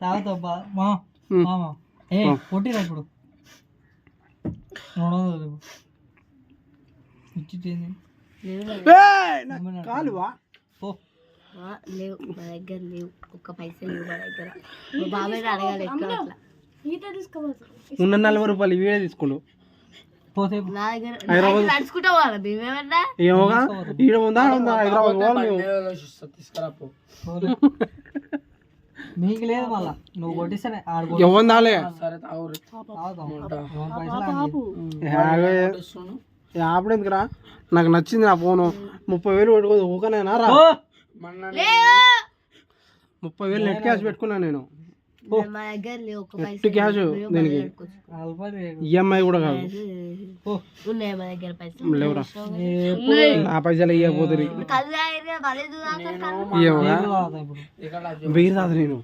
తాగుతాబ్బా మామ ఏ కొట్టిరా ఇప్పుడు 200 ఇచ్చింది కాలువా లేవు మా దగ్గర లేవు ఒక్క పైసలు లేవు మా దగ్గర మా బాబాయ్ అడగాలి ఎట్లా అట్లా ఉన్న 40 రూపాయలు ఇవే తీసుకుండు నా దగ్గర నడుచుకుంటా పోవాలి మేమేమన్నా ఏమోగా ఈడ ఉందా హైదరాబాద్ మీకు లేదు మళ్ళా నువ్వు కొట్టిస్తే ఇవ్వందాలే అప్పుడు ఎందుకురా నాకు నచ్చింది నా ఫోను 30,000 పెట్టుకోదు ఊకనేనా రా 30,000 నెట్ క్యాష్ పెట్టుకున్నా నేను నెట్ క్యాష్ దీనికి ఈఎంఐ కూడా కాదు లేవురా ఆ పైసలు ఇవ్వకపోతుంది ఇవ్వగా బీర్ రాదు నేను